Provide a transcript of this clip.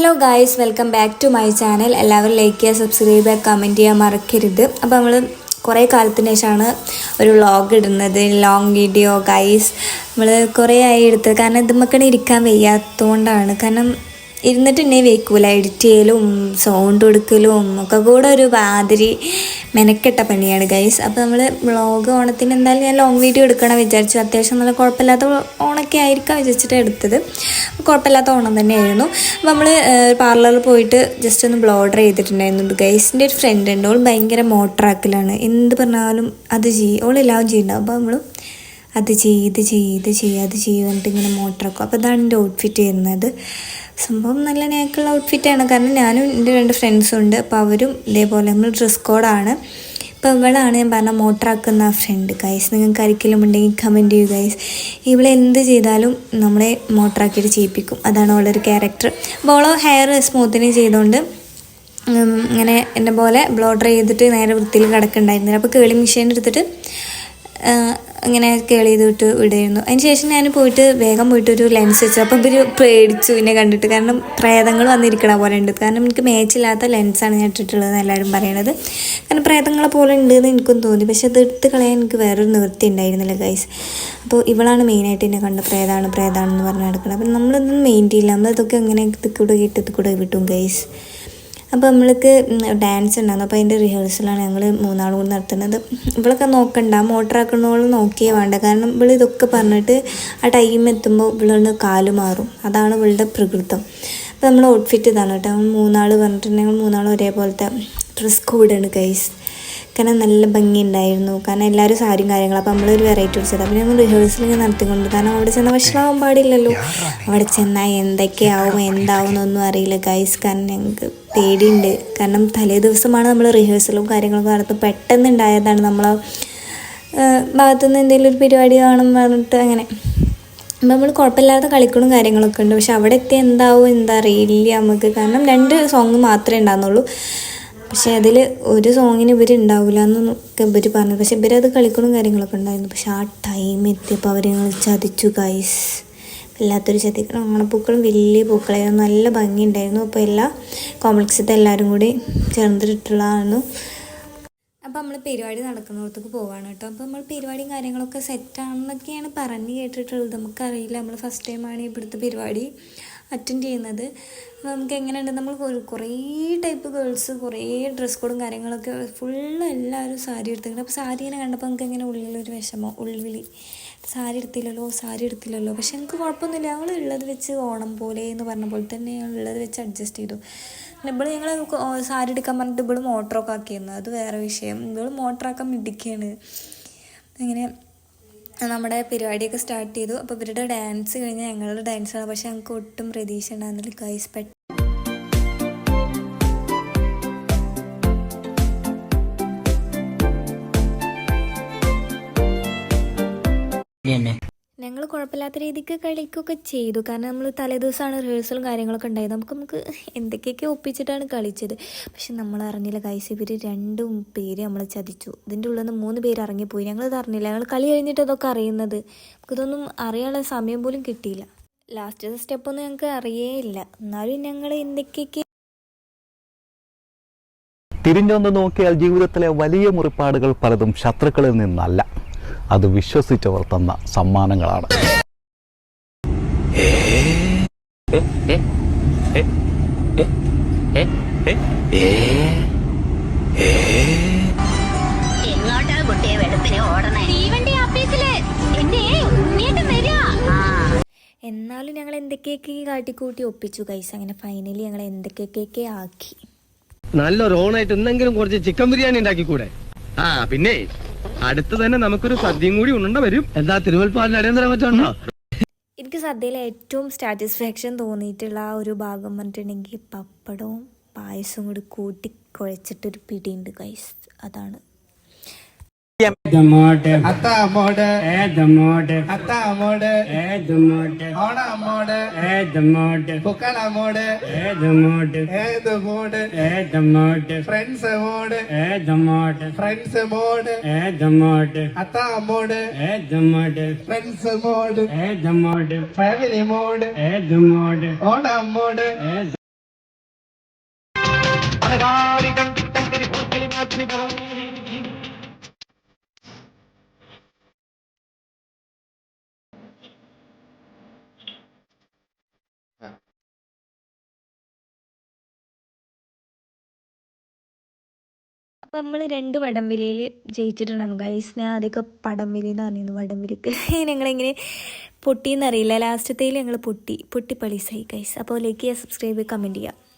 Hello guys, welcome back to my channel. എല്ലാവരും like ചെയ്യുക, subscribe ചെയ്യുക, കമൻറ്റ് ചെയ്യുക മറക്കരുത്. അപ്പോൾ നമ്മൾ കുറേ കാലത്തിന് ശേഷമാണ് ഒരു വ്ളോഗ് ഇടുന്നത്, ലോങ് വീഡിയോ ഗായ്സ്. നമ്മൾ കുറേ ആയി എടുത്തത്, കാരണം ഇത് നമുക്കിടെ ഇരിക്കാൻ വയ്യാത്തതുകൊണ്ടാണ്. കാരണം ഇരുന്നിട്ടുണ്ടെങ്കിൽ വെയ്ക്കൂല, എഡിറ്റ് ചെയ്യലും സൗണ്ട് കൊടുക്കലും ഒക്കെ കൂടെ ഒരു മാതിരി മെനക്കെട്ട പണിയാണ് ഗൈസ്. അപ്പോൾ നമ്മൾ വ്ളോഗ് ഓണത്തിന് എന്തായാലും ഞാൻ ലോങ് വീഡിയോ എടുക്കണം വിചാരിച്ചു. അത്യാവശ്യം നല്ല കുഴപ്പമില്ലാത്ത ഓണമൊക്കെ ആയിരിക്കാം വിചാരിച്ചിട്ട് എടുത്തത്. കുഴപ്പമില്ലാത്ത ഓണം തന്നെയായിരുന്നു. അപ്പോൾ നമ്മൾ പാർലറിൽ പോയിട്ട് ജസ്റ്റ് ഒന്ന് ബ്ലോ ഡ്രൈ ചെയ്തിട്ടുണ്ടായിരുന്നു ഗൈസിൻ്റെ ഒരു ഫ്രണ്ട് ഉണ്ട്. ഓൾ ഭയങ്കര മോട്ടറാക്കലാണ്, എന്ത് പറഞ്ഞാലും അത് ഓളെല്ലാം ചെയ്യുന്നുണ്ടാവും. അപ്പോൾ നമ്മൾ അത് പറഞ്ഞിട്ട് ഇങ്ങനെ മോട്ടറാക്കും. അപ്പോൾ ഇതാണ് എൻ്റെ ഔട്ട്ഫിറ്റ് വരുന്നത്. സംഭവം നല്ല നേക്കുള്ള ഔട്ട്ഫിറ്റാണ്, കാരണം ഞാനും എൻ്റെ 2 ഫ്രണ്ട്സും ഉണ്ട്. അപ്പോൾ അവരും ഇതേപോലെ നമ്മൾ ഡ്രസ് കോഡാണ്. ഇപ്പോൾ ഇവളാണ് ഞാൻ പറഞ്ഞ മോട്ടറാക്കുന്ന ഫ്രണ്ട് ഗൈസ്. നിങ്ങൾക്ക് ആരെങ്കിലും ഉണ്ടെങ്കിൽ കമൻറ്റ് ചെയ്യൂ ഗൈസ്. ഇവളെ എന്ത് ചെയ്താലും നമ്മളെ മോട്ടറാക്കിയിട്ട് ചെയ്യിപ്പിക്കും, അതാണ് അവളൊരു ക്യാരക്ടർ. അപ്പോൾ അവളെ ഹെയർ സ്മൂത്തനിങ് ചെയ്തുകൊണ്ട് ഇങ്ങനെ എന്നെ പോലെ ബ്ലോ ഡ്രൈ ചെയ്തിട്ട് നേരെ വൃത്തിയിൽ കിടക്കുന്നുണ്ടായിരുന്നില്ല. അപ്പോൾ കേളി മെഷീൻ എടുത്തിട്ട് ഇങ്ങനെ കേളി ചെയ്തിട്ട് വിടുമായിരുന്നു. അതിന് ശേഷം ഞാൻ വേഗം പോയിട്ടൊരു ലെൻസ് വെച്ചു. അപ്പോൾ ഇവർ പേടിച്ചു എന്നെ കണ്ടിട്ട്, കാരണം പ്രേതങ്ങൾ വന്നിരിക്കണ പോലെ ഉണ്ട്. കാരണം എനിക്ക് മാച്ചില്ലാത്ത ലെൻസാണ് ഞാൻ ഇട്ടിട്ടുള്ളതെന്ന് എല്ലാവരും പറയണത്. കാരണം പ്രേതങ്ങളെ പോലെ ഉണ്ട് എന്ന് എനിക്കും തോന്നി, പക്ഷെ അത് എടുത്ത് കളയാൻ എനിക്ക് വേറൊരു നിവൃത്തി ഉണ്ടായിരുന്നില്ല ഗൈസ്. അപ്പോൾ ഇവളാണ് മെയിനായിട്ട് എന്നെ കണ്ട് പ്രേതാണെന്ന് പറഞ്ഞ് നടക്കുന്നത്. അപ്പം നമ്മളൊന്നും മെയിൻ ചെയ്യില്ല, നമ്മളിതൊക്കെ അങ്ങനെ ഇത് കൂടെ വിട്ടും ഗൈസ്. അപ്പോൾ നമ്മൾക്ക് ഡാൻസ് ഉണ്ടായിരുന്നു. അപ്പോൾ അതിൻ്റെ റിഹേഴ്സലാണ് ഞങ്ങൾ 3 ആളും കൂടി നടത്തുന്നത്. ഇവളൊക്കെ നോക്കണ്ട, മോട്ടറാക്കുന്നവൾ നോക്കിയേ വേണ്ട, കാരണം ഇവൾ ഇതൊക്കെ പറഞ്ഞിട്ട് ആ ടൈം എത്തുമ്പോൾ ഇവളുടെ കാല് മാറും, അതാണ് ഇവളുടെ പ്രകൃതം. അപ്പോൾ നമ്മൾ ഔട്ട്ഫിറ്റ് ഇതാണ് കേട്ടോ. 3 ആൾ പറഞ്ഞിട്ടുണ്ടെങ്കിൽ 3 ആളും ഒരേപോലത്തെ ഡ്രസ് കോഡാണ് ഗൈസ്. കാരണം നല്ല ഭംഗി ഉണ്ടായിരുന്നു, കാരണം എല്ലാവരും സാരിയും കാര്യങ്ങളും. അപ്പോൾ നമ്മളൊരു വെറൈറ്റി പിടിച്ചത്. അപ്പോൾ ഞങ്ങൾ റിഹേഴ്സലിങ്ങനെ നടത്തിക്കൊണ്ട്, കാരണം അവിടെ ചെന്നാൽ വഷളാവാൻ പാടില്ലല്ലോ. അവിടെ ചെന്നാൽ എന്തൊക്കെയാവും എന്താവും എന്നൊന്നും അറിയില്ല ഗൈസ്. കാരണം ഞങ്ങൾക്ക് പേടിയുണ്ട്, കാരണം തലേ ദിവസമാണ് നമ്മൾ റിഹേഴ്സലും കാര്യങ്ങളൊക്കെ നടത്തും. പെട്ടെന്ന് ഉണ്ടായതാണ്, നമ്മളെ ഭാഗത്തുനിന്ന് എന്തെങ്കിലും ഒരു പരിപാടി കാണും പറഞ്ഞിട്ട് അങ്ങനെ. അപ്പോൾ നമ്മൾ കുഴപ്പമില്ലാതെ കളിക്കണം കാര്യങ്ങളൊക്കെ ഉണ്ട്. പക്ഷെ അവിടെ എത്തി എന്താവും എന്താ അറിയില്ല നമുക്ക്, കാരണം 2 സോങ് മാത്രമേ ഉണ്ടാകുന്നുള്ളൂ. പക്ഷേ അതിൽ ഒരു സോങ്ങിന് ഇവരുണ്ടാവില്ല എന്നൊക്കെ ഇവർ പറഞ്ഞു. പക്ഷെ ഇവരത് കളിക്കണം കാര്യങ്ങളൊക്കെ ഉണ്ടായിരുന്നു. പക്ഷെ ആ ടൈം എത്തിയപ്പോൾ അവർ ഞങ്ങൾ ചതിച്ചു ഗൈസ്. വല്ലാത്തൊരു ചതിക്കണം. ഓണപ്പൂക്കളും വലിയ പൂക്കളായിരുന്നു, നല്ല ഭംഗി ഉണ്ടായിരുന്നു. അപ്പോൾ എല്ലാ കോംപ്ലക്സിലത്തെ എല്ലാവരും കൂടി ചേർന്നിട്ടുള്ളതാണ്. അപ്പോൾ നമ്മൾ പരിപാടി നടക്കുന്നിടത്തേക്ക് പോവാണ് കേട്ടോ. അപ്പോൾ നമ്മൾ പരിപാടിയും കാര്യങ്ങളൊക്കെ സെറ്റാണെന്നൊക്കെയാണ് പറഞ്ഞ് കേട്ടിട്ടുള്ളത്. നമുക്കറിയില്ല, നമ്മൾ ഫസ്റ്റ് ടൈമാണ് ഇവിടുത്തെ പരിപാടി അറ്റൻഡ് ചെയ്യുന്നത്. അപ്പോൾ നമുക്ക് എങ്ങനെയുണ്ട്, നമ്മൾ കുറേ ടൈപ്പ് ഗേൾസ്, കുറേ ഡ്രസ് കോഡും കാര്യങ്ങളൊക്കെ ഫുള്ള് എല്ലാവരും സാരി എടുത്തിട്ടുണ്ട്. അപ്പോൾ സാരി ഇങ്ങനെ കണ്ടപ്പോൾ നമുക്ക് എങ്ങനെ ഉള്ളിലൊരു വിഷമം, ഉൾവിളി, സാരി എടുത്തില്ലല്ലോ. പക്ഷെ എനിക്ക് കുഴപ്പമൊന്നുമില്ല, ഞങ്ങൾ ഉള്ളത് വെച്ച് ഓണം പോലെ എന്ന് പറഞ്ഞ പോലെ തന്നെ ഞങ്ങൾ ഉള്ളത് വെച്ച് അഡ്ജസ്റ്റ് ചെയ്തു. ഇവിടെ ഞങ്ങൾ സാരി എടുക്കാൻ പറഞ്ഞിട്ട് ഇവിടെ മോട്ടറൊക്കെ ആക്കിയിരുന്നു, അത് വേറെ വിഷയം. ഇവിടെ മോട്ടറാക്കാൻ മിടിക്കുകയാണ്. അങ്ങനെ നമ്മുടെ പരിപാടിയൊക്കെ സ്റ്റാർട്ട് ചെയ്തു. അപ്പോൾ ഇവരുടെ ഡാൻസ് കഴിഞ്ഞാൽ ഞങ്ങളുടെ ഡാൻസാണ്. പക്ഷെ ഞങ്ങൾക്ക് ഒട്ടും പ്രതീക്ഷ ഉണ്ടായിരുന്നില്ല ഗൈസ്. ഞങ്ങൾ കുഴപ്പമില്ലാത്ത രീതിക്ക് കളിക്കുകയൊക്കെ ചെയ്തു, കാരണം നമ്മൾ തലേദിവസമാണ് റിഹേഴ്സലും കാര്യങ്ങളൊക്കെ ഉണ്ടായത്. നമുക്ക് എന്തൊക്കെയൊക്കെ ഒപ്പിച്ചിട്ടാണ് കളിച്ചത്. പക്ഷെ നമ്മൾ അറിഞ്ഞില്ല ഗൈസ്, ഇവർ 2 പേര് നമ്മളെ ചതിച്ചു. ഇതിൻ്റെ ഉള്ളിൽ നിന്ന് 3 പേര് ഇറങ്ങിപ്പോയി. ഞങ്ങളത് അറിഞ്ഞില്ല, ഞങ്ങൾ കളി കഴിഞ്ഞിട്ട് അതൊക്കെ അറിയുന്നത്. നമുക്കിതൊന്നും അറിയാനുള്ള സമയം പോലും കിട്ടിയില്ല. ലാസ്റ്റ് സ്റ്റെപ്പൊന്നും ഞങ്ങൾക്ക് അറിയേയില്ല. എന്നാലും ഞങ്ങൾ എന്തൊക്കെയൊക്കെ തിരിഞ്ഞൊന്ന് നോക്കിയാൽ ജീവിതത്തിലെ വലിയ മുറിപ്പാടുകൾ പലതും ശത്രുക്കളിൽ നിന്നല്ല, അത് വിശ്വസിച്ചവർ തന്ന സമ്മാനങ്ങളാണ്. എന്നാലും ഞങ്ങൾ എന്തൊക്കെയൊക്കെ കാട്ടിക്കൂട്ടി ഒപ്പിച്ചു ഗൈസ്. അങ്ങനെ ഫൈനലി ഞങ്ങൾ എന്തൊക്കെയൊക്കെ ആക്കി. നല്ലൊരു ഓണായിട്ട് എന്തെങ്കിലും കുറച്ച് ചിക്കൻ ബിരിയാണി ഉണ്ടാക്കിക്കൂടെ? ആ പിന്നെ അടുത്ത് തന്നെ നമുക്കൊരു സദ്യയും കൂടി ഉണ്ട വരും. എന്താ തിരുവൽപ്പാടിന് അടിയന്തരം പറ്റുണ്ടോ? എനിക്ക് സദ്യയിൽ ഏറ്റവും സാറ്റിസ്ഫാക്ഷൻ തോന്നിയിട്ടുള്ള ആ ഒരു ഭാഗം പറഞ്ഞിട്ടുണ്ടെങ്കിൽ പപ്പടവും പായസവും കൂടി കൂട്ടി കുഴച്ചിട്ടൊരു പിടിയുണ്ട് ഗൈസ്, അതാണ്. Family mode, Onam mode. അപ്പം നമ്മൾ 2 വടംവലിയിൽ ജയിച്ചിട്ടുണ്ടായിരുന്നു ഗൈസ്. ഞാൻ ആദ്യമൊക്കെ പടംവലി എന്ന് പറഞ്ഞിരുന്നു, വടംവലിക്ക് ഞങ്ങളിങ്ങനെ പൊട്ടിയെന്നറിയില്ല. ലാസ്റ്റത്തേൽ ഞങ്ങൾ പൊട്ടി പളീസായി ഗൈസ്. അപ്പോൾ ലൈക്ക് ചെയ്യുക, സബ്സ്ക്രൈബ് ചെയ്യുക, കമൻറ്റ് ചെയ്യുക.